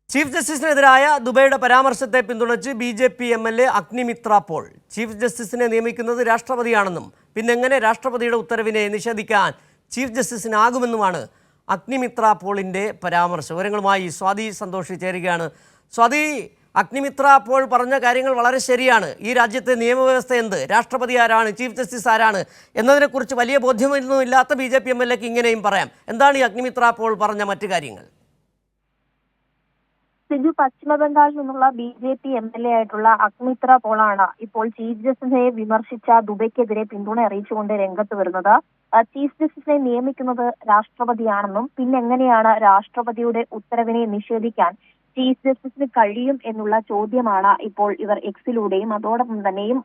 Chief ജസ്റ്റിസിനെതിരായ ദുബൈയുടെ പരാമർശത്തെ പിന്തുണച്ച് BJP. MLA. Agnimitra Paul chief ജസ്റ്റിസിനെ നിയമിക്കുന്നത് രാഷ്ട്രപതിയാണെന്നും പിന്നെങ്ങനെ രാഷ്ട്രപതിയുടെ ഉത്തരവിനെ നിഷേധിക്കാൻ ചീഫ് ജസ്റ്റിസിനാകുമെന്നുമാണ് അഗ്നിമിത്ര പോളിൻ്റെ പരാമർശം. വിവരങ്ങളുമായി സ്വാതി സന്തോഷ് ചേരുകയാണ്. സ്വാതി, അഗ്നിമിത്ര പോൾ പറഞ്ഞ കാര്യങ്ങൾ വളരെ ശരിയാണ്. ഈ രാജ്യത്തെ നിയമവ്യവസ്ഥ എന്ത്, രാഷ്ട്രപതി ആരാണ്, ചീഫ് ജസ്റ്റിസ് ആരാണ് എന്നതിനെക്കുറിച്ച് വലിയ ബോധ്യമൊന്നുമില്ലാത്ത ബി.ജെ.പി. എം.എൽ.എക്ക് ഇങ്ങനെയും പറയാം. എന്താണ് ഈ അഗ്നിമിത്ര പോൾ പറഞ്ഞ മറ്റു കാര്യങ്ങൾ? സിജു, പശ്ചിമ ബംഗാളിൽ നിന്നുള്ള ബി.ജെ.പി. എം.എൽ.എ. ആയിട്ടുള്ള അഗ്നിമിത്ര പോളാണ് ഇപ്പോൾ ചീഫ് ജസ്റ്റിസിനെ വിമർശിച്ച ദുബൈക്കെതിരെ പിന്തുണ അറിയിച്ചുകൊണ്ട് രംഗത്ത് വരുന്നത്. ചീഫ് ജസ്റ്റിസിനെ നിയമിക്കുന്നത് രാഷ്ട്രപതിയാണെന്നും പിന്നെങ്ങനെയാണ് രാഷ്ട്രപതിയുടെ ഉത്തരവിനെ നിഷേധിക്കാൻ ചീഫ് ജസ്റ്റിസിന് കഴിയും എന്നുള്ള ചോദ്യമാണ് ഇപ്പോൾ ഇവർ എക്സിലൂടെയും അതോടൊപ്പം തന്നെയും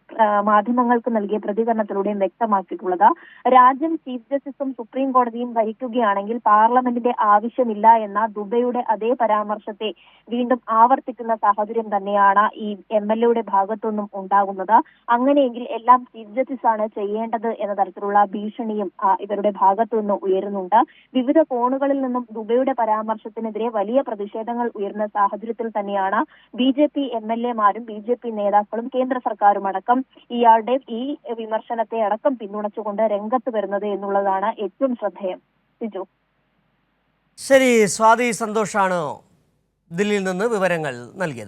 മാധ്യമങ്ങൾക്ക് നൽകിയ പ്രതികരണത്തിലൂടെയും വ്യക്തമാക്കിയിട്ടുള്ളത്. രാജ്യം ചീഫ് ജസ്റ്റിസും സുപ്രീം കോടതിയും ഭരിക്കുകയാണെങ്കിൽ പാർലമെന്റിന്റെ ആവശ്യമില്ല എന്ന ദുബൈയുടെ അതേ പരാമർശത്തെ വീണ്ടും ആവർത്തിക്കുന്ന സാഹചര്യം തന്നെയാണ് ഈ എം.എൽ.എയുടെ ഭാഗത്തുനിന്നും ഉണ്ടാകുന്നത്. അങ്ങനെയെങ്കിൽ എല്ലാം ചീഫ് ജസ്റ്റിസ് ആണ് ചെയ്യേണ്ടത് എന്ന തരത്തിലുള്ള ഭീഷണിയും ഇവരുടെ ഭാഗത്തുനിന്ന് ഉയരുന്നുണ്ട്. വിവിധ കോണുകളിൽ നിന്നും ദുബൈയുടെ പരാമർശത്തിനെതിരെ വലിയ പ്രതിഷേധങ്ങൾ ഉയർന്ന സാഹചര്യത്തിൽ തന്നെയാണ് ബി.ജെ.പി. എം.എൽ.എമാരും ബി.ജെ.പി. നേതാക്കളും കേന്ദ്ര സർക്കാരും അടക്കം ഇയാളുടെ ഈ വിമർശനത്തെ അടക്കം പിന്തുണച്ചുകൊണ്ട് രംഗത്ത് വരുന്നത് എന്നുള്ളതാണ് ഏറ്റവും ശ്രദ്ധേയം. സിജു, ശരി, സ്വാതി സന്തോഷാണ് ദില്ലിയിൽ നിന്ന് വിവരങ്ങൾ നൽകിയത്.